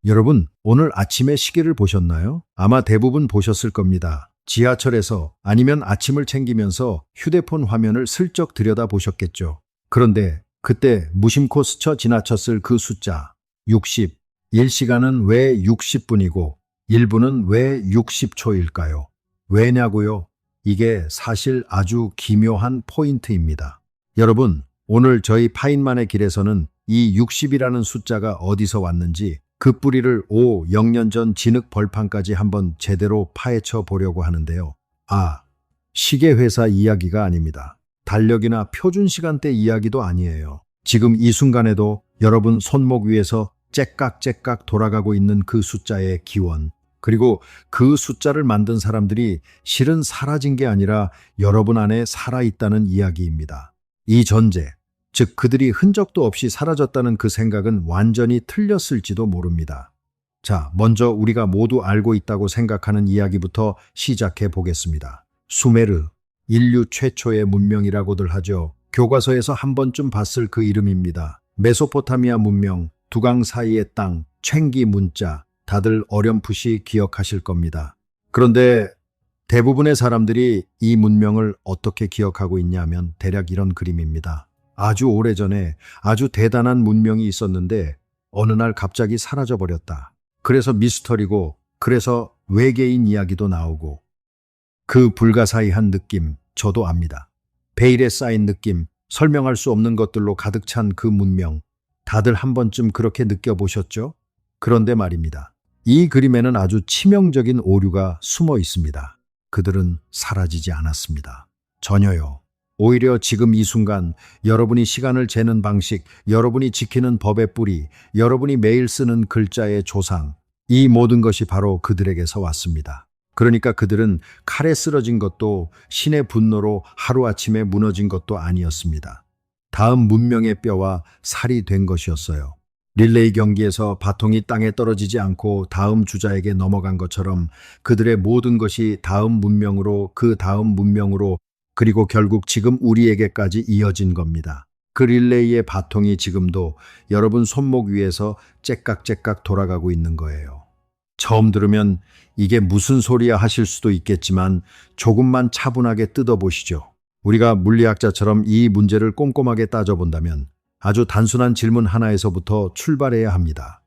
여러분, 오늘 아침에 시계를 보셨나요? 아마 대부분 보셨을 겁니다. 지하철에서 아니면 아침을 챙기면서 휴대폰 화면을 슬쩍 들여다보셨겠죠. 그런데 그때 무심코 스쳐 지나쳤을 그 숫자 60. 1시간은 왜 60분이고 1분은 왜 60초일까요? 왜냐고요? 이게 사실 아주 기묘한 포인트입니다. 여러분, 오늘 저희 파인만의 길에서는 이 60이라는 숫자가 어디서 왔는지 그 뿌리를 5~0년 전 진흙 벌판까지 한번 제대로 파헤쳐 보려고 하는데요. 시계 회사 이야기가 아닙니다. 달력이나 표준 시간대 이야기도 아니에요. 지금 이 순간에도 여러분 손목 위에서 째깍째깍 돌아가고 있는 그 숫자의 기원, 그리고 그 숫자를 만든 사람들이 실은 사라진 게 아니라 여러분 안에 살아있다는 이야기입니다. 이 전제, 즉 그들이 흔적도 없이 사라졌다는 그 생각은 완전히 틀렸을지도 모릅니다. 자, 먼저 우리가 모두 알고 있다고 생각하는 이야기부터 시작해 보겠습니다. 수메르, 인류 최초의 문명이라고들 하죠. 교과서에서 한 번쯤 봤을 그 이름입니다. 메소포타미아 문명, 두강 사이의 땅, 챙기 문자, 다들 어렴풋이 기억하실 겁니다. 그런데 대부분의 사람들이 이 문명을 어떻게 기억하고 있냐면 대략 이런 그림입니다. 아주 오래전에 아주 대단한 문명이 있었는데 어느 날 갑자기 사라져버렸다. 그래서 미스터리고, 그래서 외계인 이야기도 나오고, 그 불가사의한 느낌 저도 압니다. 베일에 쌓인 느낌, 설명할 수 없는 것들로 가득 찬 그 문명, 다들 한 번쯤 그렇게 느껴보셨죠? 그런데 말입니다. 이 그림에는 아주 치명적인 오류가 숨어 있습니다. 그들은 사라지지 않았습니다. 전혀요. 오히려 지금 이 순간 여러분이 시간을 재는 방식, 여러분이 지키는 법의 뿌리, 여러분이 매일 쓰는 글자의 조상, 이 모든 것이 바로 그들에게서 왔습니다. 그러니까 그들은 칼에 쓰러진 것도 신의 분노로 하루아침에 무너진 것도 아니었습니다. 다음 문명의 뼈와 살이 된 것이었어요. 릴레이 경기에서 바통이 땅에 떨어지지 않고 다음 주자에게 넘어간 것처럼 그들의 모든 것이 다음 문명으로, 그 다음 문명으로, 그리고 결국 지금 우리에게까지 이어진 겁니다. 그 릴레이의 바통이 지금도 여러분 손목 위에서 째깍째깍 돌아가고 있는 거예요. 처음 들으면 이게 무슨 소리야 하실 수도 있겠지만 조금만 차분하게 뜯어보시죠. 우리가 물리학자처럼 이 문제를 꼼꼼하게 따져본다면 아주 단순한 질문 하나에서부터 출발해야 합니다.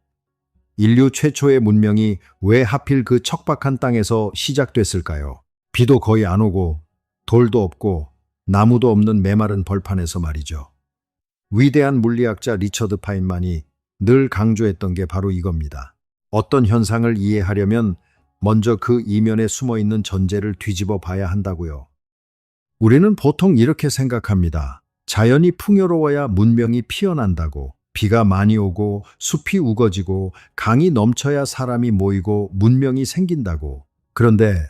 인류 최초의 문명이 왜 하필 그 척박한 땅에서 시작됐을까요? 비도 거의 안 오고 돌도 없고 나무도 없는 메마른 벌판에서 말이죠. 위대한 물리학자 리처드 파인만이 늘 강조했던 게 바로 이겁니다. 어떤 현상을 이해하려면 먼저 그 이면에 숨어있는 전제를 뒤집어 봐야 한다고요. 우리는 보통 이렇게 생각합니다. 자연이 풍요로워야 문명이 피어난다고. 비가 많이 오고 숲이 우거지고 강이 넘쳐야 사람이 모이고 문명이 생긴다고. 그런데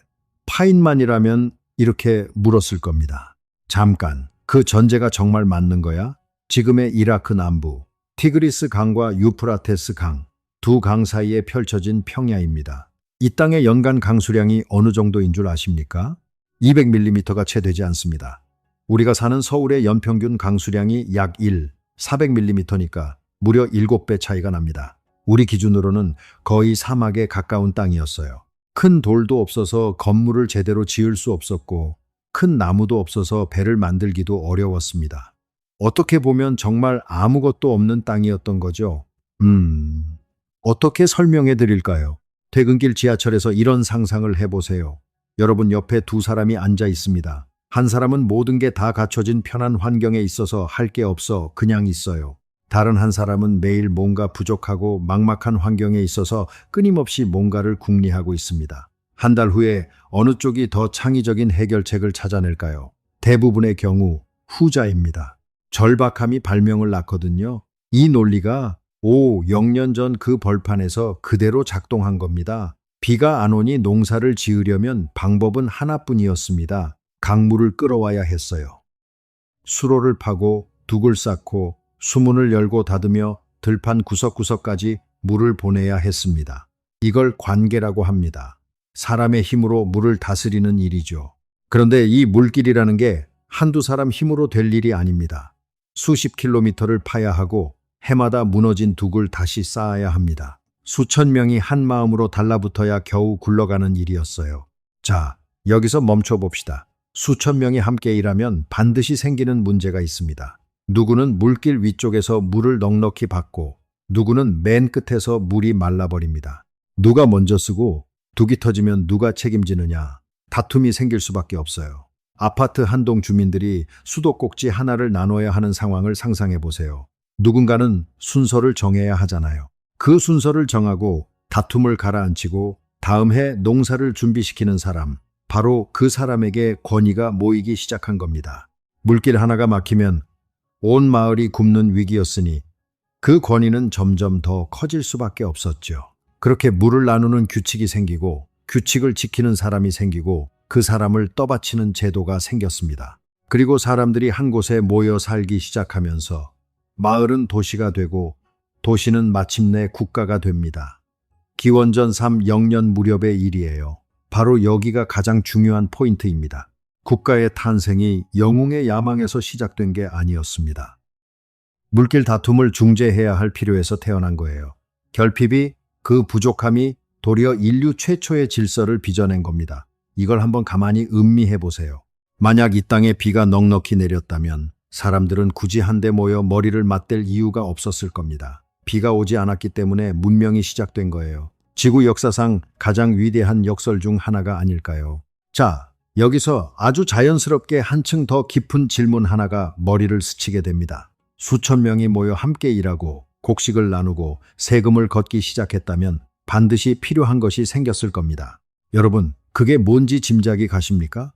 파인만이라면 이렇게 물었을 겁니다. 잠깐, 그 전제가 정말 맞는 거야? 지금의 이라크 남부, 티그리스 강과 유프라테스 강, 두 강 사이에 펼쳐진 평야입니다. 이 땅의 연간 강수량이 어느 정도인 줄 아십니까? 200mm가 채 되지 않습니다. 우리가 사는 서울의 연평균 강수량이 약 400mm니까 무려 7배 차이가 납니다. 우리 기준으로는 거의 사막에 가까운 땅이었어요. 큰 돌도 없어서 건물을 제대로 지을 수 없었고 큰 나무도 없어서 배를 만들기도 어려웠습니다. 어떻게 보면 정말 아무것도 없는 땅이었던 거죠. 어떻게 설명해 드릴까요? 퇴근길 지하철에서 이런 상상을 해보세요. 여러분 옆에 두 사람이 앉아 있습니다. 한 사람은 모든 게 다 갖춰진 편한 환경에 있어서 할 게 없어 그냥 있어요. 다른 한 사람은 매일 뭔가 부족하고 막막한 환경에 있어서 끊임없이 뭔가를 궁리하고 있습니다. 한 달 후에 어느 쪽이 더 창의적인 해결책을 찾아낼까요? 대부분의 경우 후자입니다. 절박함이 발명을 낳거든요. 이 논리가 5~0년 전 그 벌판에서 그대로 작동한 겁니다. 비가 안 오니 농사를 지으려면 방법은 하나뿐이었습니다. 강물을 끌어와야 했어요. 수로를 파고 둑을 쌓고 수문을 열고 닫으며 들판 구석구석까지 물을 보내야 했습니다. 이걸 관계라고 합니다. 사람의 힘으로 물을 다스리는 일이죠. 그런데 이 물길이라는 게 한두 사람 힘으로 될 일이 아닙니다. 수십 킬로미터를 파야 하고 해마다 무너진 둑을 다시 쌓아야 합니다. 수천 명이 한 마음으로 달라붙어야 겨우 굴러가는 일이었어요. 자, 여기서 멈춰 봅시다. 수천 명이 함께 일하면 반드시 생기는 문제가 있습니다. 누구는 물길 위쪽에서 물을 넉넉히 받고 누구는 맨 끝에서 물이 말라버립니다. 누가 먼저 쓰고 둑이 터지면 누가 책임지느냐. 다툼이 생길 수밖에 없어요. 아파트 한 동 주민들이 수도꼭지 하나를 나눠야 하는 상황을 상상해 보세요. 누군가는 순서를 정해야 하잖아요. 그 순서를 정하고 다툼을 가라앉히고 다음 해 농사를 준비시키는 사람, 바로 그 사람에게 권위가 모이기 시작한 겁니다. 물길 하나가 막히면 온 마을이 굶는 위기였으니 그 권위는 점점 더 커질 수밖에 없었죠. 그렇게 물을 나누는 규칙이 생기고 규칙을 지키는 사람이 생기고 그 사람을 떠받치는 제도가 생겼습니다. 그리고 사람들이 한 곳에 모여 살기 시작하면서 마을은 도시가 되고 도시는 마침내 국가가 됩니다. 기원전 300년 무렵의 일이에요. 바로 여기가 가장 중요한 포인트입니다. 국가의 탄생이 영웅의 야망에서 시작된 게 아니었습니다. 물길 다툼을 중재해야 할 필요에서 태어난 거예요. 결핍이, 그 부족함이 도리어 인류 최초의 질서를 빚어낸 겁니다. 이걸 한번 가만히 음미해 보세요. 만약 이 땅에 비가 넉넉히 내렸다면 사람들은 굳이 한데 모여 머리를 맞댈 이유가 없었을 겁니다. 비가 오지 않았기 때문에 문명이 시작된 거예요. 지구 역사상 가장 위대한 역설 중 하나가 아닐까요? 자, 여기서 아주 자연스럽게 한층 더 깊은 질문 하나가 머리를 스치게 됩니다. 수천 명이 모여 함께 일하고 곡식을 나누고 세금을 걷기 시작했다면 반드시 필요한 것이 생겼을 겁니다. 여러분, 그게 뭔지 짐작이 가십니까?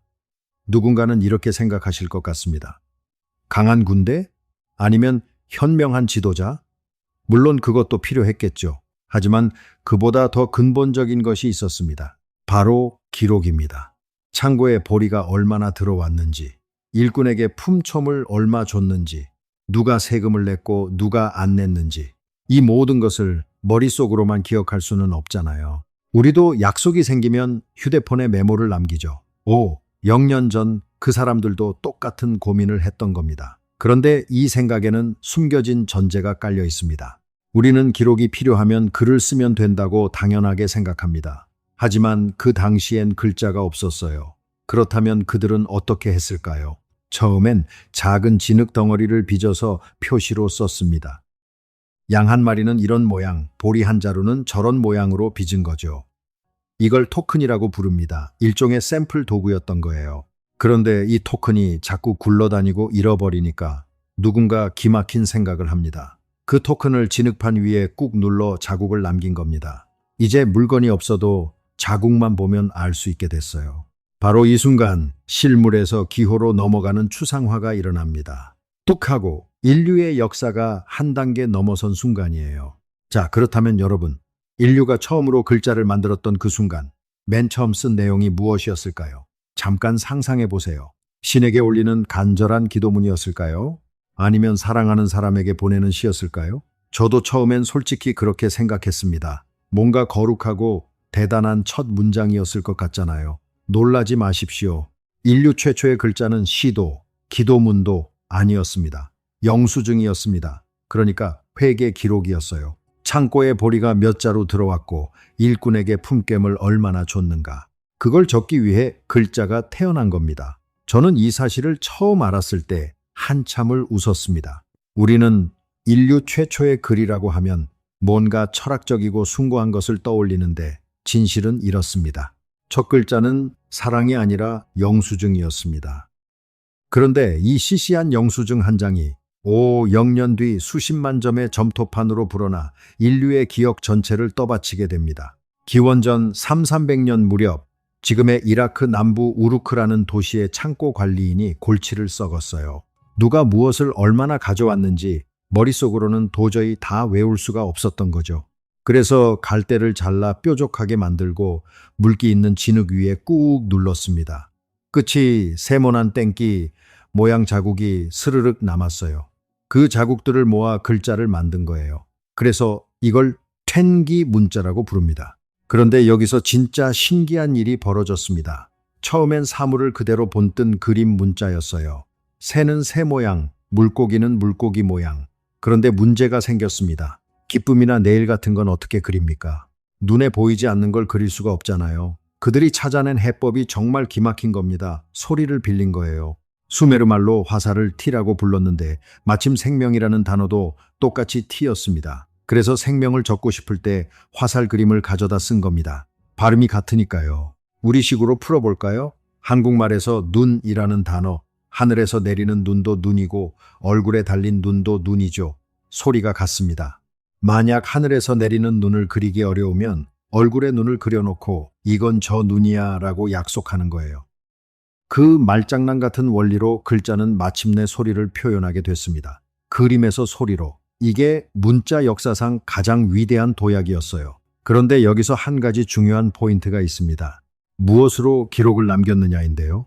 누군가는 이렇게 생각하실 것 같습니다. 강한 군대? 아니면 현명한 지도자? 물론 그것도 필요했겠죠. 하지만 그보다 더 근본적인 것이 있었습니다. 바로 기록입니다. 창고에 보리가 얼마나 들어왔는지, 일꾼에게 품초물 얼마 줬는지, 누가 세금을 냈고 누가 안 냈는지, 이 모든 것을 머릿속으로만 기억할 수는 없잖아요. 우리도 약속이 생기면 휴대폰에 메모를 남기죠. 0년 전 그 사람들도 똑같은 고민을 했던 겁니다. 그런데 이 생각에는 숨겨진 전제가 깔려 있습니다. 우리는 기록이 필요하면 글을 쓰면 된다고 당연하게 생각합니다. 하지만 그 당시엔 글자가 없었어요. 그렇다면 그들은 어떻게 했을까요? 처음엔 작은 진흙 덩어리를 빚어서 표시로 썼습니다. 양 한 마리는 이런 모양, 보리 한 자루는 저런 모양으로 빚은 거죠. 이걸 토큰이라고 부릅니다. 일종의 샘플 도구였던 거예요. 그런데 이 토큰이 자꾸 굴러다니고 잃어버리니까 누군가 기막힌 생각을 합니다. 그 토큰을 진흙판 위에 꾹 눌러 자국을 남긴 겁니다. 이제 물건이 없어도 자국만 보면 알 수 있게 됐어요. 바로 이 순간 실물에서 기호로 넘어가는 추상화가 일어납니다. 뚝 하고 인류의 역사가 한 단계 넘어선 순간이에요. 자, 그렇다면 여러분, 인류가 처음으로 글자를 만들었던 그 순간, 맨 처음 쓴 내용이 무엇이었을까요? 잠깐 상상해 보세요. 신에게 올리는 간절한 기도문이었을까요? 아니면 사랑하는 사람에게 보내는 시였을까요? 저도 처음엔 솔직히 그렇게 생각했습니다. 뭔가 거룩하고 대단한 첫 문장이었을 것 같잖아요. 놀라지 마십시오. 인류 최초의 글자는 시도, 기도문도 아니었습니다. 영수증이었습니다. 그러니까 회계 기록이었어요. 창고에 보리가 몇 자루 들어왔고 일꾼에게 품괭을 얼마나 줬는가. 그걸 적기 위해 글자가 태어난 겁니다. 저는 이 사실을 처음 알았을 때 한참을 웃었습니다. 우리는 인류 최초의 글이라고 하면 뭔가 철학적이고 숭고한 것을 떠올리는데 진실은 이렇습니다. 첫 글자는 사랑이 아니라 영수증이었습니다. 그런데 이 시시한 영수증 한 장이 0년 뒤 수십만 점의 점토판으로 불어나 인류의 기억 전체를 떠받치게 됩니다. 기원전 300년 무렵 지금의 이라크 남부 우르크라는 도시의 창고 관리인이 골치를 썩었어요. 누가 무엇을 얼마나 가져왔는지 머릿속으로는 도저히 다 외울 수가 없었던 거죠. 그래서 갈대를 잘라 뾰족하게 만들고 물기 있는 진흙 위에 꾹 눌렀습니다. 끝이 세모난 땡기 모양 자국이 스르륵 남았어요. 그 자국들을 모아 글자를 만든 거예요. 그래서 이걸 툇기 문자라고 부릅니다. 그런데 여기서 진짜 신기한 일이 벌어졌습니다. 처음엔 사물을 그대로 본뜬 그림 문자였어요. 새는 새 모양, 물고기는 물고기 모양. 그런데 문제가 생겼습니다. 기쁨이나 내일 같은 건 어떻게 그립니까? 눈에 보이지 않는 걸 그릴 수가 없잖아요. 그들이 찾아낸 해법이 정말 기막힌 겁니다. 소리를 빌린 거예요. 수메르 말로 화살을 티라고 불렀는데 마침 생명이라는 단어도 똑같이 티였습니다. 그래서 생명을 적고 싶을 때 화살 그림을 가져다 쓴 겁니다. 발음이 같으니까요. 우리식으로 풀어볼까요? 한국말에서 눈이라는 단어, 하늘에서 내리는 눈도 눈이고 얼굴에 달린 눈도 눈이죠. 소리가 같습니다. 만약 하늘에서 내리는 눈을 그리기 어려우면 얼굴에 눈을 그려놓고 이건 저 눈이야 라고 약속하는 거예요. 그 말장난 같은 원리로 글자는 마침내 소리를 표현하게 됐습니다. 그림에서 소리로. 이게 문자 역사상 가장 위대한 도약이었어요. 그런데 여기서 한 가지 중요한 포인트가 있습니다. 무엇으로 기록을 남겼느냐인데요.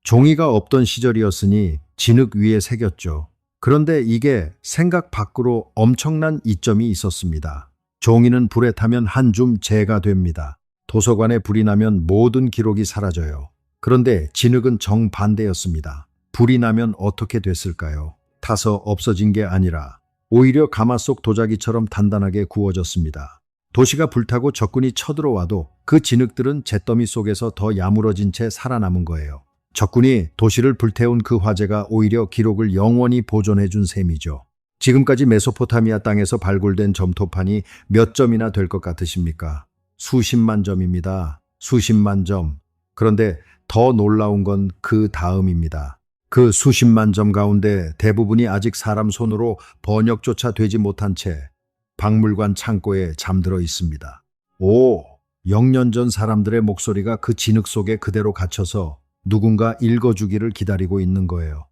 종이가 없던 시절이었으니 진흙 위에 새겼죠. 그런데 이게 생각 밖으로 엄청난 이점이 있었습니다. 종이는 불에 타면 한 줌 재가 됩니다. 도서관에 불이 나면 모든 기록이 사라져요. 그런데 진흙은 정반대였습니다. 불이 나면 어떻게 됐을까요? 타서 없어진 게 아니라 오히려 가마솥 도자기처럼 단단하게 구워졌습니다. 도시가 불타고 적군이 쳐들어와도 그 진흙들은 잿더미 속에서 더 야무러진 채 살아남은 거예요. 적군이 도시를 불태운 그 화재가 오히려 기록을 영원히 보존해 준 셈이죠. 지금까지 메소포타미아 땅에서 발굴된 점토판이 몇 점이나 될 것 같으십니까? 수십만 점입니다. 수십만 점. 그런데 더 놀라운 건 그 다음입니다. 그 수십만 점 가운데 대부분이 아직 사람 손으로 번역조차 되지 못한 채 박물관 창고에 잠들어 있습니다. 0년 전 사람들의 목소리가 그 진흙 속에 그대로 갇혀서 누군가 읽어주기를 기다리고 있는 거예요.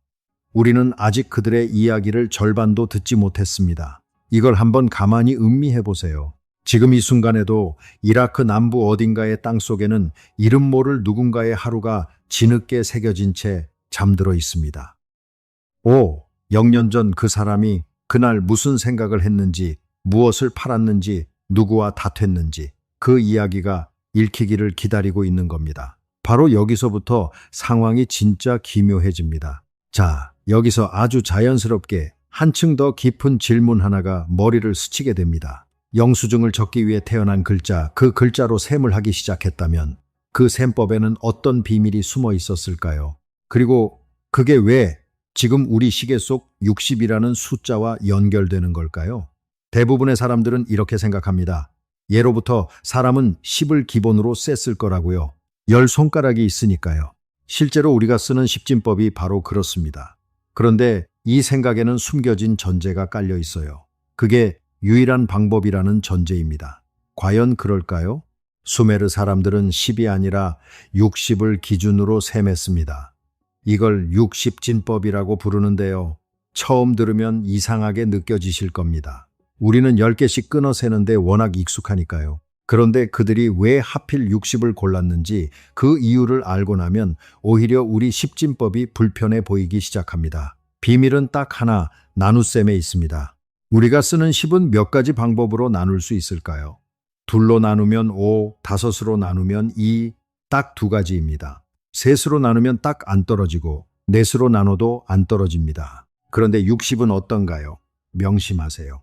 우리는 아직 그들의 이야기를 절반도 듣지 못했습니다. 이걸 한번 가만히 음미해 보세요. 지금 이 순간에도 이라크 남부 어딘가의 땅 속에는 이름 모를 누군가의 하루가 진흙에 새겨진 채 잠들어 있습니다. 0년 전 그 사람이 그날 무슨 생각을 했는지, 무엇을 팔았는지, 누구와 다퉜는지 그 이야기가 읽히기를 기다리고 있는 겁니다. 바로 여기서부터 상황이 진짜 기묘해집니다. 자, 여기서 아주 자연스럽게 한층 더 깊은 질문 하나가 머리를 스치게 됩니다. 영수증을 적기 위해 태어난 글자, 그 글자로 셈을 하기 시작했다면 그 셈법에는 어떤 비밀이 숨어 있었을까요? 그리고 그게 왜 지금 우리 시계 속 60이라는 숫자와 연결되는 걸까요? 대부분의 사람들은 이렇게 생각합니다. 예로부터 사람은 10을 기본으로 셌을 거라고요. 10손가락이 있으니까요. 실제로 우리가 쓰는 십진법이 바로 그렇습니다. 그런데 이 생각에는 숨겨진 전제가 깔려 있어요. 그게 유일한 방법이라는 전제입니다. 과연 그럴까요? 수메르 사람들은 10이 아니라 60을 기준으로 셈했습니다. 이걸 60진법이라고 부르는데요. 처음 들으면 이상하게 느껴지실 겁니다. 우리는 10개씩 끊어 세는데 워낙 익숙하니까요. 그런데 그들이 왜 하필 60을 골랐는지 그 이유를 알고 나면 오히려 우리 십진법이 불편해 보이기 시작합니다. 비밀은 딱 하나, 나눗셈에 있습니다. 우리가 쓰는 10은 몇 가지 방법으로 나눌 수 있을까요? 둘로 나누면 5, 다섯으로 나누면 2, 딱 두 가지입니다. 셋으로 나누면 딱 안 떨어지고 넷으로 나눠도 안 떨어집니다. 그런데 60은 어떤가요? 명심하세요.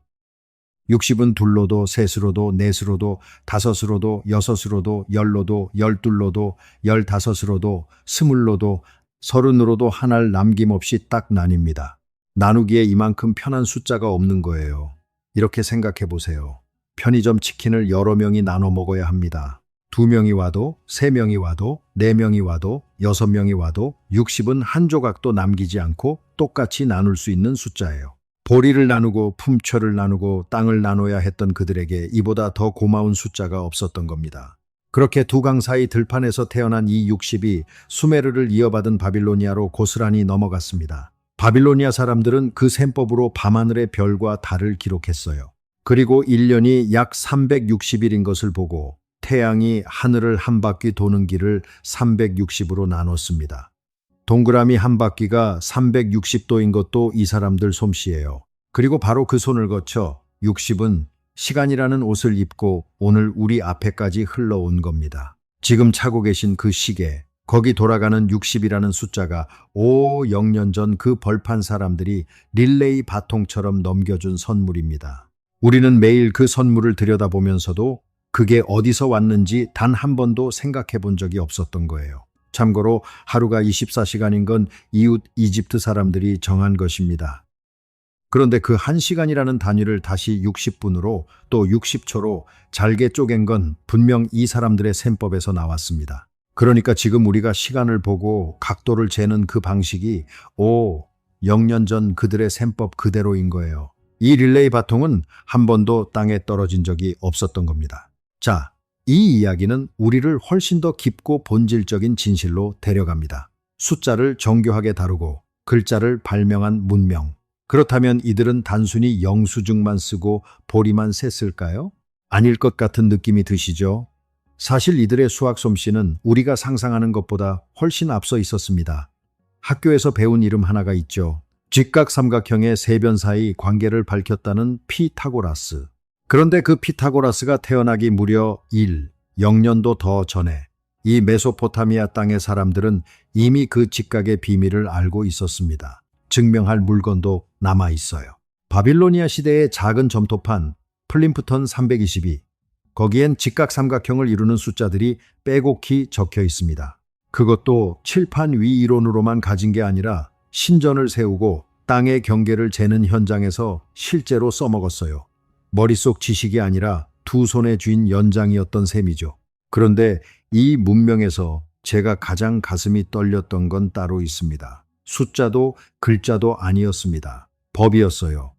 60은 둘로도 셋으로도 넷으로도 다섯으로도 여섯으로도 열로도 열둘로도 열다섯으로도 스물로도 서른으로도 하나를 남김없이 딱 나뉩니다. 나누기에 이만큼 편한 숫자가 없는 거예요. 이렇게 생각해 보세요. 편의점 치킨을 여러 명이 나눠 먹어야 합니다. 2명이 와도, 3명이 와도, 4명이 와도, 6명이 와도 60은 한 조각도 남기지 않고 똑같이 나눌 수 있는 숫자예요. 보리를 나누고 품초를 나누고 땅을 나눠야 했던 그들에게 이보다 더 고마운 숫자가 없었던 겁니다. 그렇게 두 강 사이 들판에서 태어난 이 60이 수메르를 이어받은 바빌로니아로 고스란히 넘어갔습니다. 바빌로니아 사람들은 그 셈법으로 밤하늘의 별과 달을 기록했어요. 그리고 1년이 약 360일인 것을 보고 태양이 하늘을 한 바퀴 도는 길을 360으로 나눴습니다. 동그라미 한 바퀴가 360도인 것도 이 사람들 솜씨예요. 그리고 바로 그 손을 거쳐 60은 시간이라는 옷을 입고 오늘 우리 앞에까지 흘러온 겁니다. 지금 차고 계신 그 시계, 거기 돌아가는 60이라는 숫자가 0년 전 그 벌판 사람들이 릴레이 바통처럼 넘겨준 선물입니다. 우리는 매일 그 선물을 들여다보면서도 그게 어디서 왔는지 단 한 번도 생각해 본 적이 없었던 거예요. 참고로 하루가 24시간인 건 이웃 이집트 사람들이 정한 것입니다. 그런데 그 1시간이라는 단위를 다시 60분으로 또 60초로 잘게 쪼갠 건 분명 이 사람들의 셈법에서 나왔습니다. 그러니까 지금 우리가 시간을 보고 각도를 재는 그 방식이 0년 전 그들의 셈법 그대로인 거예요. 이 릴레이 바통은 한 번도 땅에 떨어진 적이 없었던 겁니다. 자, 이 이야기는 우리를 훨씬 더 깊고 본질적인 진실로 데려갑니다. 숫자를 정교하게 다루고 글자를 발명한 문명. 그렇다면 이들은 단순히 영수증만 쓰고 보리만 셌을까요? 아닐 것 같은 느낌이 드시죠? 사실 이들의 수학 솜씨는 우리가 상상하는 것보다 훨씬 앞서 있었습니다. 학교에서 배운 이름 하나가 있죠. 직각삼각형의 세 변 사이 관계를 밝혔다는 피타고라스. 그런데 그 피타고라스가 태어나기 무려 0년도 더 전에 이 메소포타미아 땅의 사람들은 이미 그 직각의 비밀을 알고 있었습니다. 증명할 물건도 남아 있어요. 바빌로니아 시대의 작은 점토판 플림프턴 322. 거기엔 직각삼각형을 이루는 숫자들이 빼곡히 적혀 있습니다. 그것도 칠판 위 이론으로만 가진 게 아니라 신전을 세우고 땅의 경계를 재는 현장에서 실제로 써먹었어요. 머릿속 지식이 아니라 두 손에 쥔 연장이었던 셈이죠. 그런데 이 문명에서 제가 가장 가슴이 떨렸던 건 따로 있습니다. 숫자도 글자도 아니었습니다. 법이었어요.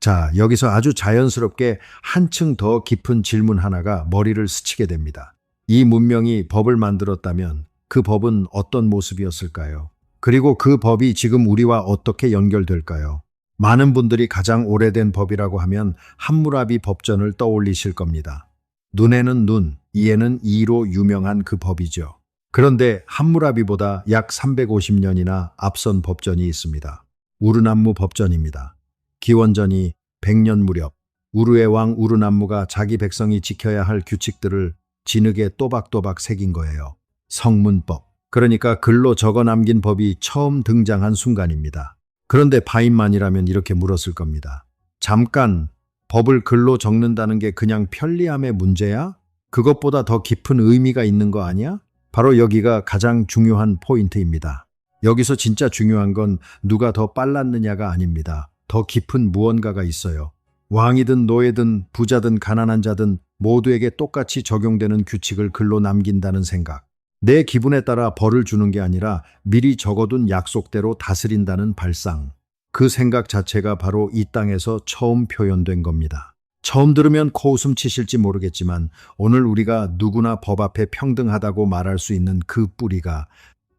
자, 여기서 아주 자연스럽게 한층 더 깊은 질문 하나가 머리를 스치게 됩니다. 이 문명이 법을 만들었다면 그 법은 어떤 모습이었을까요? 그리고 그 법이 지금 우리와 어떻게 연결될까요? 많은 분들이 가장 오래된 법이라고 하면 함무라비 법전을 떠올리실 겁니다. 눈에는 눈, 이에는 이로 유명한 그 법이죠. 그런데 함무라비보다 약 350년이나 앞선 법전이 있습니다. 우르남무 법전입니다. 기원전이 100년 무렵 우르의 왕 우르남무가 자기 백성이 지켜야 할 규칙들을 진흙에 또박또박 새긴 거예요. 성문법, 그러니까 글로 적어 남긴 법이 처음 등장한 순간입니다. 그런데 바인만이라면 이렇게 물었을 겁니다. 잠깐, 법을 글로 적는다는 게 그냥 편리함의 문제야? 그것보다 더 깊은 의미가 있는 거 아니야? 바로 여기가 가장 중요한 포인트입니다. 여기서 진짜 중요한 건 누가 더 빨랐느냐가 아닙니다. 더 깊은 무언가가 있어요. 왕이든 노예든 부자든 가난한 자든 모두에게 똑같이 적용되는 규칙을 글로 남긴다는 생각. 내 기분에 따라 벌을 주는 게 아니라 미리 적어둔 약속대로 다스린다는 발상. 그 생각 자체가 바로 이 땅에서 처음 표현된 겁니다. 처음 들으면 코웃음 치실지 모르겠지만 오늘 우리가 누구나 법 앞에 평등하다고 말할 수 있는 그 뿌리가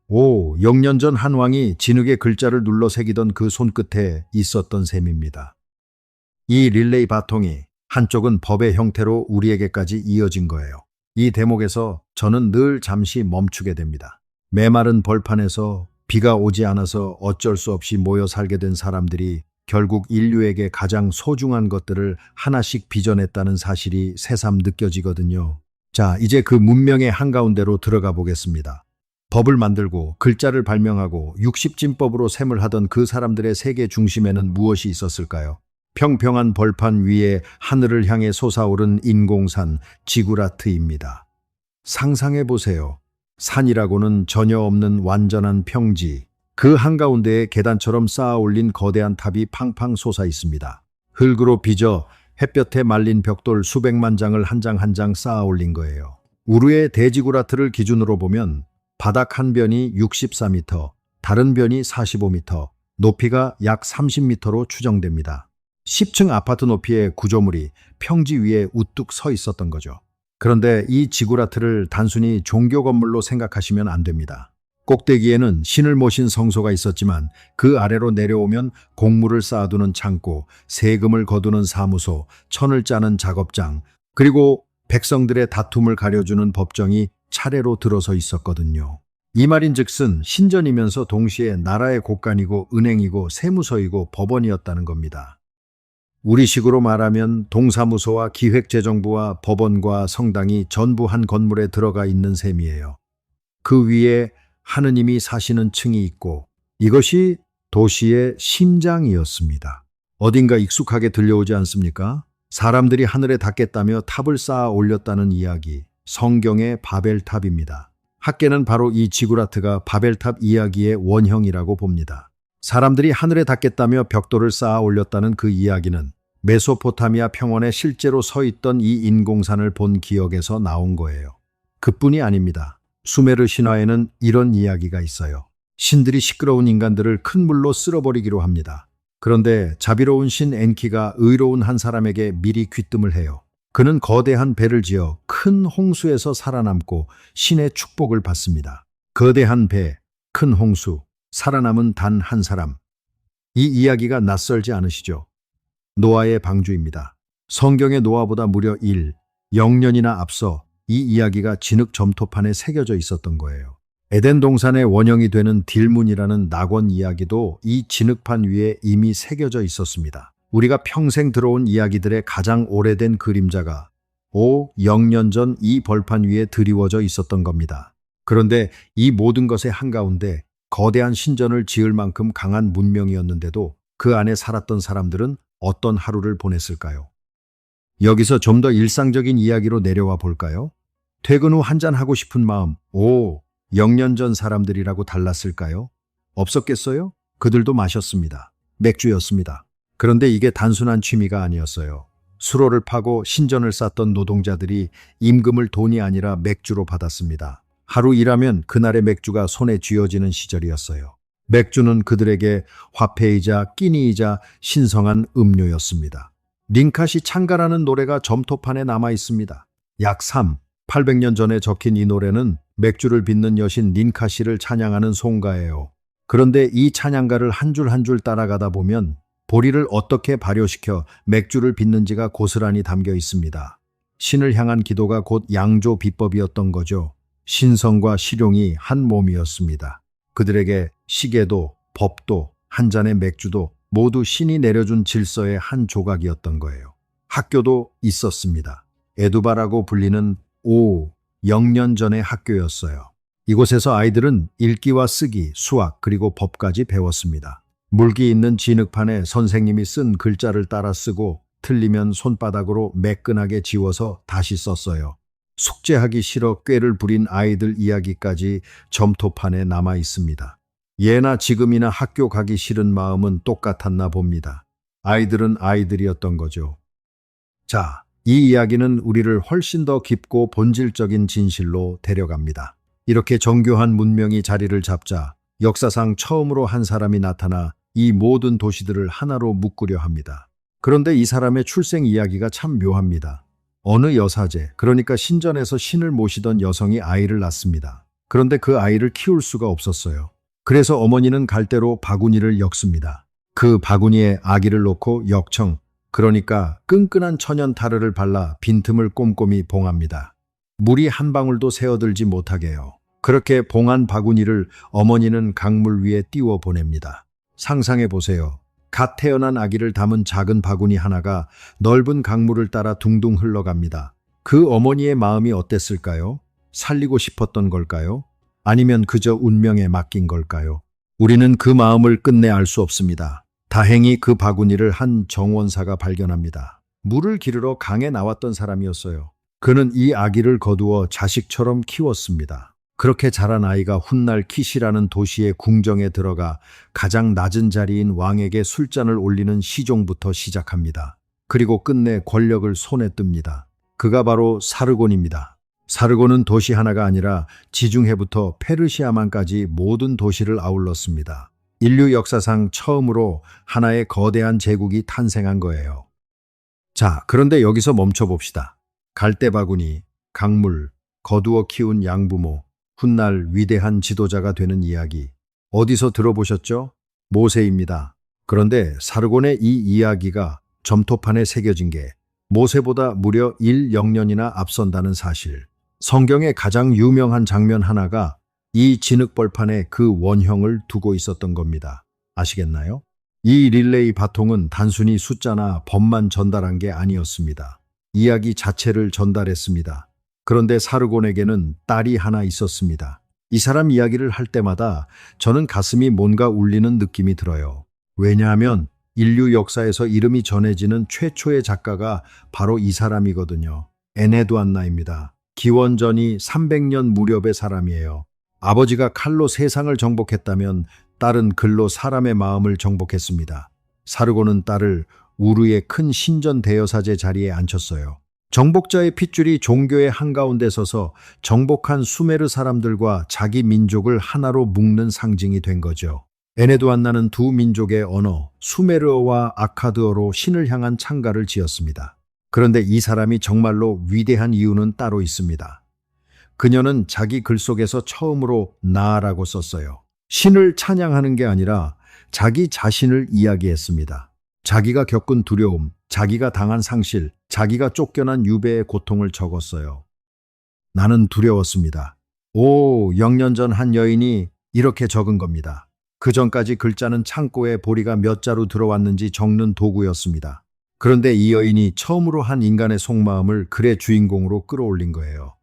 0년 전 한 왕이 진흙에 글자를 눌러 새기던 그 손끝에 있었던 셈입니다. 이 릴레이 바통이 한쪽은 법의 형태로 우리에게까지 이어진 거예요. 이 대목에서 저는 늘 잠시 멈추게 됩니다. 메마른 벌판에서 비가 오지 않아서 어쩔 수 없이 모여 살게 된 사람들이 결국 인류에게 가장 소중한 것들을 하나씩 빚어냈다는 사실이 새삼 느껴지거든요. 자, 이제 그 문명의 한가운데로 들어가 보겠습니다. 법을 만들고 글자를 발명하고 60진법으로 셈을 하던 그 사람들의 세계 중심에는 무엇이 있었을까요? 평평한 벌판 위에 하늘을 향해 솟아오른 인공산 지구라트입니다. 상상해 보세요. 산이라고는 전혀 없는 완전한 평지. 그 한가운데에 계단처럼 쌓아 올린 거대한 탑이 팡팡 솟아 있습니다. 흙으로 빚어 햇볕에 말린 벽돌 수백만 장을 한 장 한 장 쌓아 올린 거예요. 우르의 대지구라트를 기준으로 보면 바닥 한 변이 64m, 다른 변이 45m, 높이가 약 30m로 추정됩니다. 10층 아파트 높이의 구조물이 평지 위에 우뚝 서 있었던 거죠. 그런데 이 지구라트를 단순히 종교 건물로 생각하시면 안 됩니다. 꼭대기에는 신을 모신 성소가 있었지만 그 아래로 내려오면 곡물을 쌓아두는 창고, 세금을 거두는 사무소, 천을 짜는 작업장, 그리고 백성들의 다툼을 가려주는 법정이 차례로 들어서 있었거든요. 이 말인즉슨 신전이면서 동시에 나라의 곳간이고 은행이고 세무서이고 법원이었다는 겁니다. 우리식으로 말하면 동사무소와 기획재정부와 법원과 성당이 전부 한 건물에 들어가 있는 셈이에요. 그 위에 하느님이 사시는 층이 있고 이것이 도시의 심장이었습니다. 어딘가 익숙하게 들려오지 않습니까? 사람들이 하늘에 닿겠다며 탑을 쌓아 올렸다는 이야기, 성경의 바벨탑입니다. 학계는 바로 이 지구라트가 바벨탑 이야기의 원형이라고 봅니다. 사람들이 하늘에 닿겠다며 벽돌을 쌓아 올렸다는 그 이야기는 메소포타미아 평원에 실제로 서 있던 이 인공산을 본 기억에서 나온 거예요. 그뿐이 아닙니다. 수메르 신화에는 이런 이야기가 있어요. 신들이 시끄러운 인간들을 큰 물로 쓸어버리기로 합니다. 그런데 자비로운 신 엔키가 의로운 한 사람에게 미리 귀뜸을 해요. 그는 거대한 배를 지어 큰 홍수에서 살아남고 신의 축복을 받습니다. 거대한 배, 큰 홍수, 살아남은 단 한 사람. 이 이야기가 낯설지 않으시죠? 노아의 방주입니다. 성경의 노아보다 무려 0년이나 앞서 이 이야기가 진흙 점토판에 새겨져 있었던 거예요. 에덴 동산의 원형이 되는 딜문이라는 낙원 이야기도 이 진흙판 위에 이미 새겨져 있었습니다. 우리가 평생 들어온 이야기들의 가장 오래된 그림자가 0년 전 이 벌판 위에 드리워져 있었던 겁니다. 그런데 이 모든 것의 한가운데 거대한 신전을 지을 만큼 강한 문명이었는데도 그 안에 살았던 사람들은 어떤 하루를 보냈을까요? 여기서 좀 더 일상적인 이야기로 내려와 볼까요? 퇴근 후 한잔하고 싶은 마음, 0년 전 사람들이라고 달랐을까요? 없었겠어요? 그들도 마셨습니다. 맥주였습니다. 그런데 이게 단순한 취미가 아니었어요. 수로를 파고 신전을 쌓던 노동자들이 임금을 돈이 아니라 맥주로 받았습니다. 하루 일하면 그날의 맥주가 손에 쥐어지는 시절이었어요. 맥주는 그들에게 화폐이자 끼니이자 신성한 음료였습니다. 닌카시 창가라는 노래가 점토판에 남아 있습니다. 약 800년 전에 적힌 이 노래는 맥주를 빚는 여신 닌카시를 찬양하는 송가예요. 그런데 이 찬양가를 한 줄 한 줄 따라가다 보면 보리를 어떻게 발효시켜 맥주를 빚는지가 고스란히 담겨 있습니다. 신을 향한 기도가 곧 양조 비법이었던 거죠. 신성과 실용이 한 몸이었습니다. 그들에게 시계도 법도 한 잔의 맥주도 모두 신이 내려준 질서의 한 조각이었던 거예요. 학교도 있었습니다. 에두바라고 불리는 0년 전의 학교였어요. 이곳에서 아이들은 읽기와 쓰기, 수학 그리고 법까지 배웠습니다. 물기 있는 진흙판에 선생님이 쓴 글자를 따라 쓰고 틀리면 손바닥으로 매끈하게 지워서 다시 썼어요. 숙제하기 싫어 꾀를 부린 아이들 이야기까지 점토판에 남아 있습니다. 예나 지금이나 학교 가기 싫은 마음은 똑같았나 봅니다. 아이들은 아이들이었던 거죠. 자, 이 이야기는 우리를 훨씬 더 깊고 본질적인 진실로 데려갑니다. 이렇게 정교한 문명이 자리를 잡자 역사상 처음으로 한 사람이 나타나 이 모든 도시들을 하나로 묶으려 합니다. 그런데 이 사람의 출생 이야기가 참 묘합니다. 어느 여사제, 그러니까 신전에서 신을 모시던 여성이 아이를 낳습니다. 그런데 그 아이를 키울 수가 없었어요. 그래서 어머니는 갈대로 바구니를 엮습니다. 그 바구니에 아기를 놓고 역청, 그러니까 끈끈한 천연 타르를 발라 빈틈을 꼼꼼히 봉합니다. 물이 한 방울도 새어들지 못하게요. 그렇게 봉한 바구니를 어머니는 강물 위에 띄워 보냅니다. 상상해 보세요. 갓 태어난 아기를 담은 작은 바구니 하나가 넓은 강물을 따라 둥둥 흘러갑니다. 그 어머니의 마음이 어땠을까요? 살리고 싶었던 걸까요? 아니면 그저 운명에 맡긴 걸까요? 우리는 그 마음을 끝내 알 수 없습니다. 다행히 그 바구니를 한 정원사가 발견합니다. 물을 기르러 강에 나왔던 사람이었어요. 그는 이 아기를 거두어 자식처럼 키웠습니다. 그렇게 자란 아이가 훗날 키시라는 도시의 궁정에 들어가 가장 낮은 자리인 왕에게 술잔을 올리는 시종부터 시작합니다. 그리고 끝내 권력을 손에 뜹니다. 그가 바로 사르곤입니다. 사르곤은 도시 하나가 아니라 지중해부터 페르시아만까지 모든 도시를 아울렀습니다. 인류 역사상 처음으로 하나의 거대한 제국이 탄생한 거예요. 자, 그런데 여기서 멈춰봅시다. 갈대바구니, 강물, 거두어 키운 양부모, 훗날 위대한 지도자가 되는 이야기. 어디서 들어보셨죠? 모세입니다. 그런데 사르곤의 이 이야기가 점토판에 새겨진 게 모세보다 무려 0년이나 앞선다는 사실. 성경의 가장 유명한 장면 하나가 이 진흙벌판에 그 원형을 두고 있었던 겁니다. 아시겠나요? 이 릴레이 바통은 단순히 숫자나 법만 전달한 게 아니었습니다. 이야기 자체를 전달했습니다. 그런데 사르곤에게는 딸이 하나 있었습니다. 이 사람 이야기를 할 때마다 저는 가슴이 뭔가 울리는 느낌이 들어요. 왜냐하면 인류 역사에서 이름이 전해지는 최초의 작가가 바로 이 사람이거든요. 에네두안나입니다. 기원전이 300년 무렵의 사람이에요. 아버지가 칼로 세상을 정복했다면 딸은 글로 사람의 마음을 정복했습니다. 사르고는 딸을 우르의 큰 신전 대여사제 자리에 앉혔어요. 정복자의 핏줄이 종교의 한가운데 서서 정복한 수메르 사람들과 자기 민족을 하나로 묶는 상징이 된 거죠. 에네두안나는 두 민족의 언어, 수메르어와 아카드어로 신을 향한 찬가를 지었습니다. 그런데 이 사람이 정말로 위대한 이유는 따로 있습니다. 그녀는 자기 글 속에서 처음으로 나라고 썼어요. 신을 찬양하는 게 아니라 자기 자신을 이야기했습니다. 자기가 겪은 두려움, 자기가 당한 상실, 자기가 쫓겨난 유배의 고통을 적었어요. 나는 두려웠습니다. 0년 전 한 여인이 이렇게 적은 겁니다. 그 전까지 글자는 창고에 보리가 몇 자루 들어왔는지 적는 도구였습니다. 그런데 이 여인이 처음으로 한 인간의 속마음을 글의 주인공으로 끌어올린 거예요.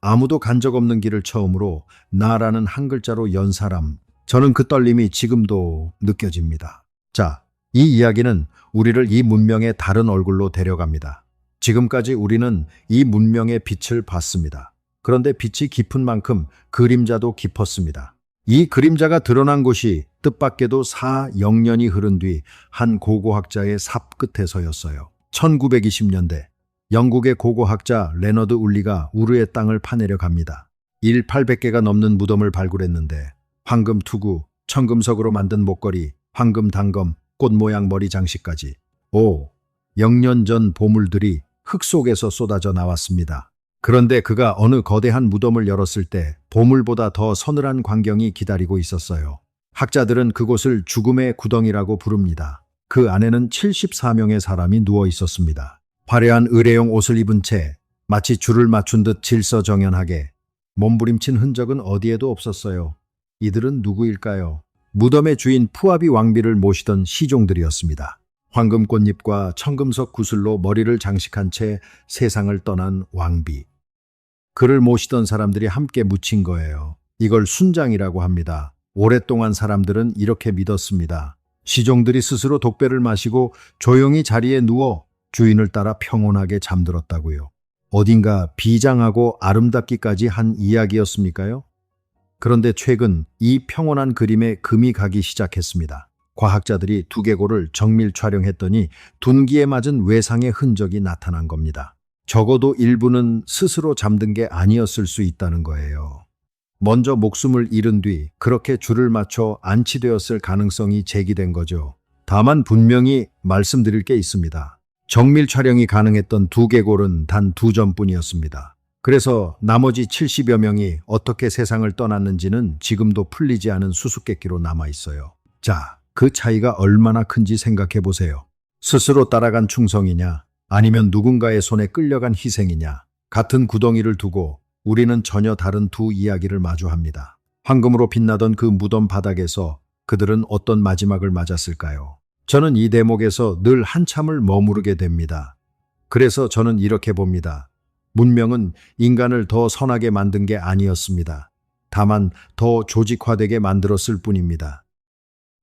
아무도 간 적 없는 길을 처음으로 나라는 한 글자로 연 사람. 저는 그 떨림이 지금도 느껴집니다. 자, 이 이야기는 우리를 이 문명의 다른 얼굴로 데려갑니다. 지금까지 우리는 이 문명의 빛을 봤습니다. 그런데 빛이 깊은 만큼 그림자도 깊었습니다. 이 그림자가 드러난 곳이 뜻밖에도 4영년이 흐른 뒤 한 고고학자의 삽 끝에서였어요. 1920년대 영국의 고고학자 레너드 울리가 우르의 땅을 파내려 갑니다. 800개가 넘는 무덤을 발굴했는데 황금 투구, 청금석으로 만든 목걸이, 황금 단검, 꽃 모양 머리 장식까지 0년 전 보물들이 흙 속에서 쏟아져 나왔습니다. 그런데 그가 어느 거대한 무덤을 열었을 때 보물보다 더 서늘한 광경이 기다리고 있었어요. 학자들은 그곳을 죽음의 구덩이라고 부릅니다. 그 안에는 74명의 사람이 누워 있었습니다. 화려한 의뢰용 옷을 입은 채 마치 줄을 맞춘 듯 질서정연하게 몸부림친 흔적은 어디에도 없었어요. 이들은 누구일까요? 무덤의 주인 푸아비 왕비를 모시던 시종들이었습니다. 황금 꽃잎과 청금석 구슬로 머리를 장식한 채 세상을 떠난 왕비. 그를 모시던 사람들이 함께 묻힌 거예요. 이걸 순장이라고 합니다. 오랫동안 사람들은 이렇게 믿었습니다. 시종들이 스스로 독배를 마시고 조용히 자리에 누워 주인을 따라 평온하게 잠들었다고요. 어딘가 비장하고 아름답기까지 한 이야기였습니까요? 그런데 최근 이 평온한 그림에 금이 가기 시작했습니다. 과학자들이 두개골을 정밀 촬영했더니 둔기에 맞은 외상의 흔적이 나타난 겁니다. 적어도 일부는 스스로 잠든 게 아니었을 수 있다는 거예요. 먼저 목숨을 잃은 뒤 그렇게 줄을 맞춰 안치되었을 가능성이 제기된 거죠. 다만 분명히 말씀드릴 게 있습니다. 정밀 촬영이 가능했던 두개골은 단 2점뿐이었습니다. 그래서 나머지 70여 명이 어떻게 세상을 떠났는지는 지금도 풀리지 않은 수수께끼로 남아 있어요. 자, 그 차이가 얼마나 큰지 생각해 보세요. 스스로 따라간 충성이냐, 아니면 누군가의 손에 끌려간 희생이냐. 같은 구덩이를 두고 우리는 전혀 다른 두 이야기를 마주합니다. 황금으로 빛나던 그 무덤 바닥에서 그들은 어떤 마지막을 맞았을까요? 저는 이 대목에서 늘 한참을 머무르게 됩니다. 그래서 저는 이렇게 봅니다. 문명은 인간을 더 선하게 만든 게 아니었습니다. 다만 더 조직화되게 만들었을 뿐입니다.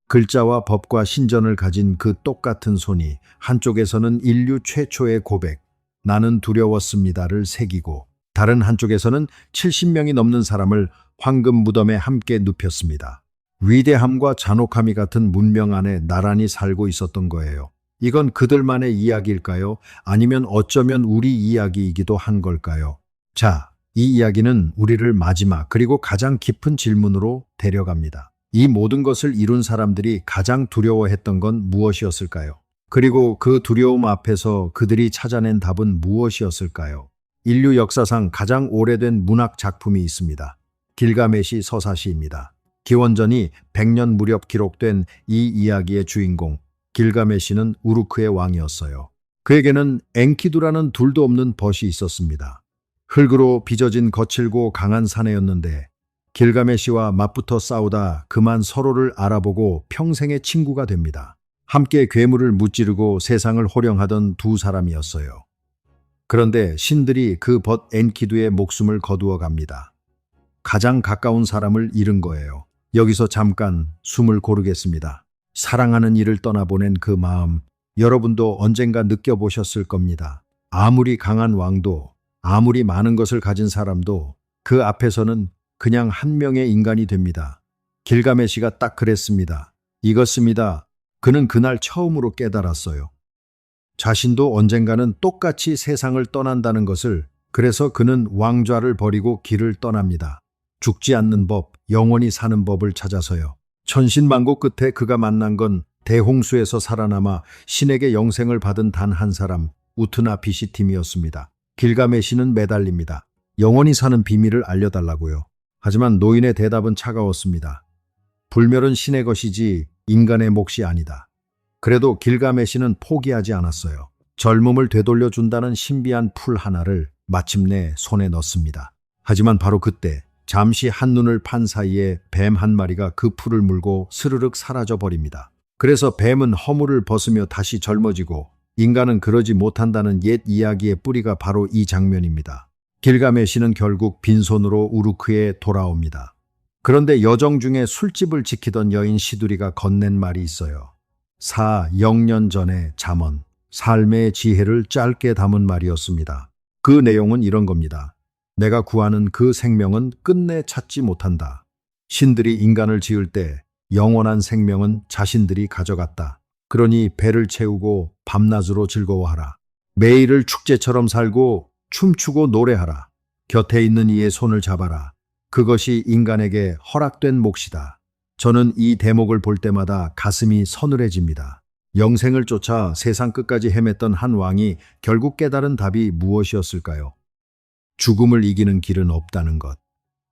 글자와 법과 신전을 가진 그 똑같은 손이 한쪽에서는 인류 최초의 고백, 나는 두려웠습니다를 새기고 다른 한쪽에서는 70명이 넘는 사람을 황금 무덤에 함께 눕혔습니다. 위대함과 잔혹함이 같은 문명 안에 나란히 살고 있었던 거예요. 이건 그들만의 이야기일까요? 아니면 어쩌면 우리 이야기이기도 한 걸까요? 자, 이 이야기는 우리를 마지막 그리고 가장 깊은 질문으로 데려갑니다. 이 모든 것을 이룬 사람들이 가장 두려워했던 건 무엇이었을까요? 그리고 그 두려움 앞에서 그들이 찾아낸 답은 무엇이었을까요? 인류 역사상 가장 오래된 문학 작품이 있습니다. 길가메시 서사시입니다. 기원전이 100년 무렵 기록된 이 이야기의 주인공 길가메시는 우루크의 왕이었어요. 그에게는 엔키두라는 둘도 없는 벗이 있었습니다. 흙으로 빚어진 거칠고 강한 사내였는데 길가메시와 맞붙어 싸우다 그만 서로를 알아보고 평생의 친구가 됩니다. 함께 괴물을 무찌르고 세상을 호령하던 두 사람이었어요. 그런데 신들이 그 벗 엔키두의 목숨을 거두어 갑니다. 가장 가까운 사람을 잃은 거예요. 여기서 잠깐 숨을 고르겠습니다. 사랑하는 이를 떠나보낸 그 마음, 여러분도 언젠가 느껴보셨을 겁니다. 아무리 강한 왕도, 아무리 많은 것을 가진 사람도 그 앞에서는 그냥 한 명의 인간이 됩니다. 길가메시가 딱 그랬습니다. 이것습니다. 그는 그날 처음으로 깨달았어요. 자신도 언젠가는 똑같이 세상을 떠난다는 것을. 그래서 그는 왕좌를 버리고 길을 떠납니다. 죽지 않는 법, 영원히 사는 법을 찾아서요. 천신만고 끝에 그가 만난 건 대홍수에서 살아남아 신에게 영생을 받은 단 한 사람, 우트나피시팀이었습니다. 길가메시는 매달립니다. 영원히 사는 비밀을 알려달라고요. 하지만 노인의 대답은 차가웠습니다. 불멸은 신의 것이지 인간의 몫이 아니다. 그래도 길가메시는 포기하지 않았어요. 젊음을 되돌려준다는 신비한 풀 하나를 마침내 손에 넣습니다. 하지만 바로 그때 잠시 한눈을 판 사이에 뱀 한 마리가 그 풀을 물고 스르륵 사라져 버립니다. 그래서 뱀은 허물을 벗으며 다시 젊어지고 인간은 그러지 못한다는 옛 이야기의 뿌리가 바로 이 장면입니다. 길가메시는 결국 빈손으로 우르크에 돌아옵니다. 그런데 여정 중에 술집을 지키던 여인 시두리가 건넨 말이 있어요. 4,000년 전의 잠언, 삶의 지혜를 짧게 담은 말이었습니다. 그 내용은 이런 겁니다. 내가 구하는 그 생명은 끝내 찾지 못한다. 신들이 인간을 지을 때 영원한 생명은 자신들이 가져갔다. 그러니 배를 채우고 밤낮으로 즐거워하라. 매일을 축제처럼 살고 춤추고 노래하라. 곁에 있는 이의 손을 잡아라. 그것이 인간에게 허락된 몫이다. 저는 이 대목을 볼 때마다 가슴이 서늘해집니다. 영생을 쫓아 세상 끝까지 헤맸던 한 왕이 결국 깨달은 답이 무엇이었을까요? 죽음을 이기는 길은 없다는 것.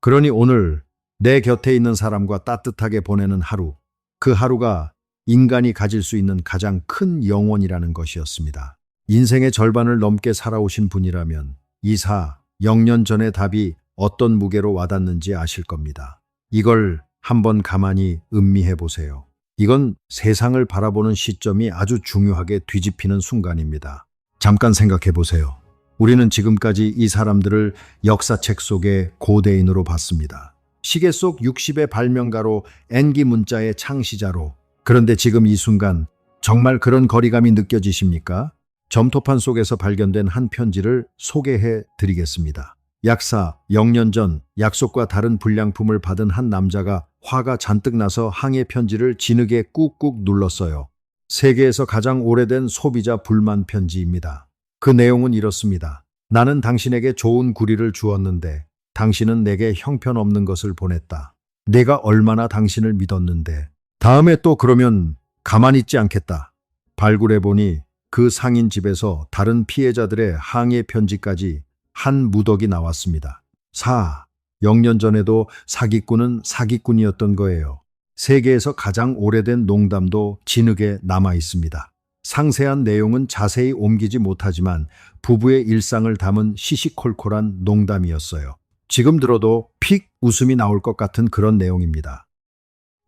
그러니 오늘 내 곁에 있는 사람과 따뜻하게 보내는 하루, 그 하루가 인간이 가질 수 있는 가장 큰 영원이라는 것이었습니다. 인생의 절반을 넘게 살아오신 분이라면 2,4,000년 전의 답이 어떤 무게로 와닿는지 아실 겁니다. 이걸 한번 가만히 음미해 보세요. 이건 세상을 바라보는 시점이 아주 중요하게 뒤집히는 순간입니다. 잠깐 생각해 보세요. 우리는 지금까지 이 사람들을 역사책 속의 고대인으로 봤습니다. 시계 속 60의 발명가로 N기 문자의 창시자로. 그런데 지금 이 순간 정말 그런 거리감이 느껴지십니까? 점토판 속에서 발견된 한 편지를 소개해 드리겠습니다. 약 4,000년 전 약속과 다른 불량품을 받은 한 남자가 화가 잔뜩 나서 항해 편지를 진흙에 꾹꾹 눌렀어요. 세계에서 가장 오래된 소비자 불만 편지입니다. 그 내용은 이렇습니다. 나는 당신에게 좋은 구리를 주었는데 당신은 내게 형편없는 것을 보냈다. 내가 얼마나 당신을 믿었는데 다음에 또 그러면 가만히 있지 않겠다. 발굴해보니 그 상인 집에서 다른 피해자들의 항해 편지까지 한 무더기 나왔습니다. 4,000년 전에도 사기꾼은 사기꾼이었던 거예요. 세계에서 가장 오래된 농담도 진흙에 남아 있습니다. 상세한 내용은 자세히 옮기지 못하지만 부부의 일상을 담은 시시콜콜한 농담이었어요. 지금 들어도 픽 웃음이 나올 것 같은 그런 내용입니다.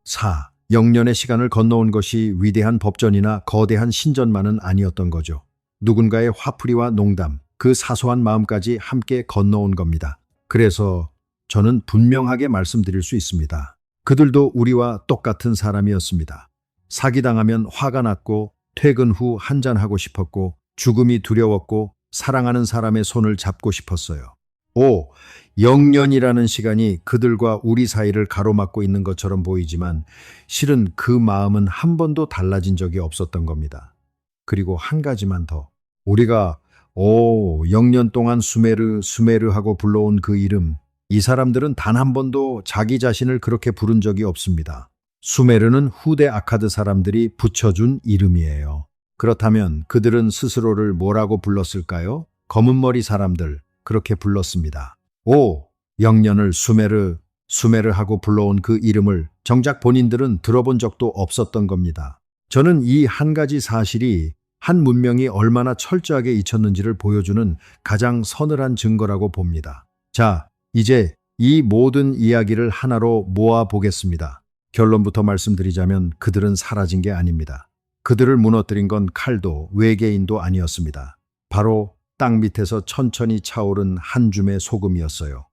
4,000년의 시간을 건너온 것이 위대한 법전이나 거대한 신전만은 아니었던 거죠. 누군가의 화풀이와 농담, 그 사소한 마음까지 함께 건너온 겁니다. 그래서 저는 분명하게 말씀드릴 수 있습니다. 그들도 우리와 똑같은 사람이었습니다. 사기당하면 화가 났고 퇴근 후 한잔하고 싶었고 죽음이 두려웠고 사랑하는 사람의 손을 잡고 싶었어요. 5,000년이라는 시간이 그들과 우리 사이를 가로막고 있는 것처럼 보이지만 실은 그 마음은 한 번도 달라진 적이 없었던 겁니다. 그리고 한 가지만 더. 우리가 5,000년 동안 수메르 하고 불러온 그 이름, 이 사람들은 단 한 번도 자기 자신을 그렇게 부른 적이 없습니다. 수메르는 후대 아카드 사람들이 붙여준 이름이에요. 그렇다면 그들은 스스로를 뭐라고 불렀을까요? 검은머리 사람들, 그렇게 불렀습니다. 5,000년을 수메르 하고 불러온 그 이름을 정작 본인들은 들어본 적도 없었던 겁니다. 저는 이 한 가지 사실이 한 문명이 얼마나 철저하게 잊혔는지를 보여주는 가장 서늘한 증거라고 봅니다. 자, 이제 이 모든 이야기를 하나로 모아 보겠습니다. 결론부터 말씀드리자면 그들은 사라진 게 아닙니다. 그들을 무너뜨린 건 칼도 외계인도 아니었습니다. 바로 땅 밑에서 천천히 차오른 한 줌의 소금이었어요.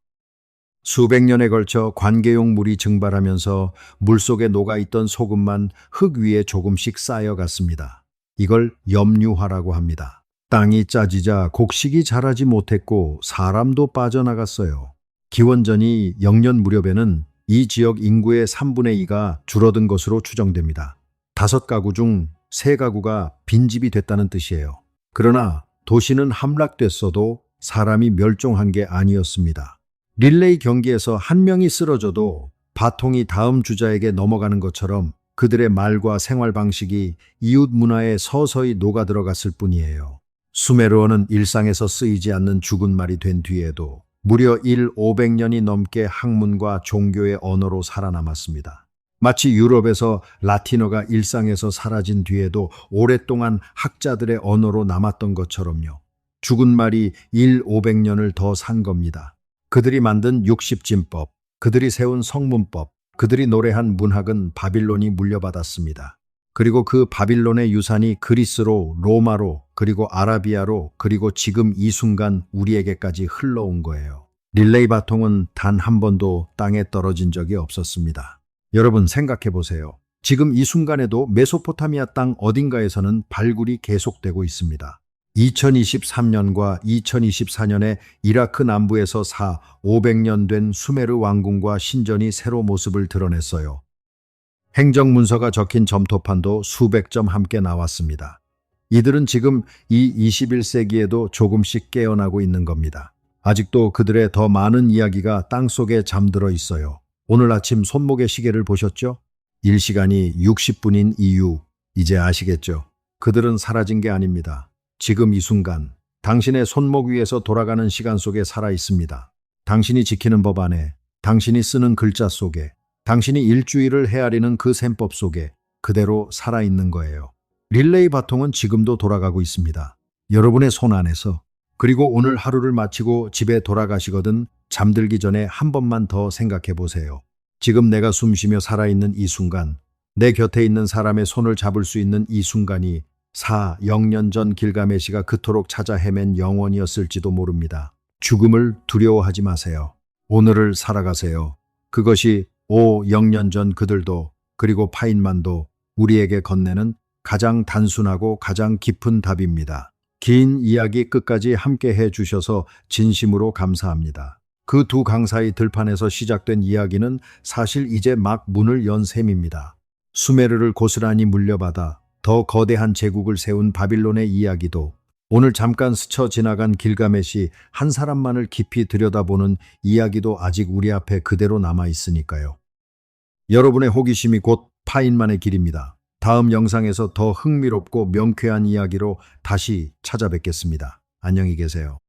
수백 년에 걸쳐 관계용 물이 증발하면서 물속에 녹아있던 소금만 흙 위에 조금씩 쌓여갔습니다. 이걸 염류화라고 합니다. 땅이 짜지자 곡식이 자라지 못했고 사람도 빠져나갔어요. 기원전이 0년 무렵에는 이 지역 인구의 3분의 2가 줄어든 것으로 추정됩니다. 5가구 중 3가구가 빈집이 됐다는 뜻이에요. 그러나 도시는 함락됐어도 사람이 멸종한 게 아니었습니다. 릴레이 경기에서 한 명이 쓰러져도 바통이 다음 주자에게 넘어가는 것처럼 그들의 말과 생활 방식이 이웃 문화에 서서히 녹아들어갔을 뿐이에요. 수메르어는 일상에서 쓰이지 않는 죽은 말이 된 뒤에도 무려 500년이 넘게 학문과 종교의 언어로 살아남았습니다. 마치 유럽에서 라틴어가 일상에서 사라진 뒤에도 오랫동안 학자들의 언어로 남았던 것처럼요. 죽은 말이 500년을 더 산 겁니다. 그들이 만든 60진법, 그들이 세운 성문법, 그들이 노래한 문학은 바빌론이 물려받았습니다. 그리고 그 바빌론의 유산이 그리스로, 로마로, 그리고 아라비아로, 그리고 지금 이 순간 우리에게까지 흘러온 거예요. 릴레이 바통은 단 한 번도 땅에 떨어진 적이 없었습니다. 여러분 생각해 보세요. 지금 이 순간에도 메소포타미아 땅 어딘가에서는 발굴이 계속되고 있습니다. 2023년과 2024년에 이라크 남부에서 500년 된 수메르 왕궁과 신전이 새로 모습을 드러냈어요. 행정문서가 적힌 점토판도 수백 점 함께 나왔습니다. 이들은 지금 이 21세기에도 조금씩 깨어나고 있는 겁니다. 아직도 그들의 더 많은 이야기가 땅속에 잠들어 있어요. 오늘 아침 손목의 시계를 보셨죠? 일시간이 60분인 이유, 이제 아시겠죠? 그들은 사라진 게 아닙니다. 지금 이 순간, 당신의 손목 위에서 돌아가는 시간 속에 살아 있습니다. 당신이 지키는 법 안에, 당신이 쓰는 글자 속에, 당신이 일주일을 헤아리는 그 셈법 속에 그대로 살아있는 거예요. 릴레이 바통은 지금도 돌아가고 있습니다. 여러분의 손 안에서. 그리고 오늘 하루를 마치고 집에 돌아가시거든 잠들기 전에 한 번만 더 생각해 보세요. 지금 내가 숨쉬며 살아있는 이 순간, 내 곁에 있는 사람의 손을 잡을 수 있는 이 순간이 0년 전 길가메시가 그토록 찾아 헤맨 영원이었을지도 모릅니다. 죽음을 두려워하지 마세요. 오늘을 살아가세요. 그것이 0년 전 그들도 그리고 파인만도 우리에게 건네는 가장 단순하고 가장 깊은 답입니다. 긴 이야기 끝까지 함께 해주셔서 진심으로 감사합니다. 그 두 강사의 들판에서 시작된 이야기는 사실 이제 막 문을 연 셈입니다. 수메르를 고스란히 물려받아 더 거대한 제국을 세운 바빌론의 이야기도 오늘 잠깐 스쳐 지나간 길가메시 한 사람만을 깊이 들여다보는 이야기도 아직 우리 앞에 그대로 남아 있으니까요. 여러분의 호기심이 곧 파인만의 길입니다. 다음 영상에서 더 흥미롭고 명쾌한 이야기로 다시 찾아뵙겠습니다. 안녕히 계세요.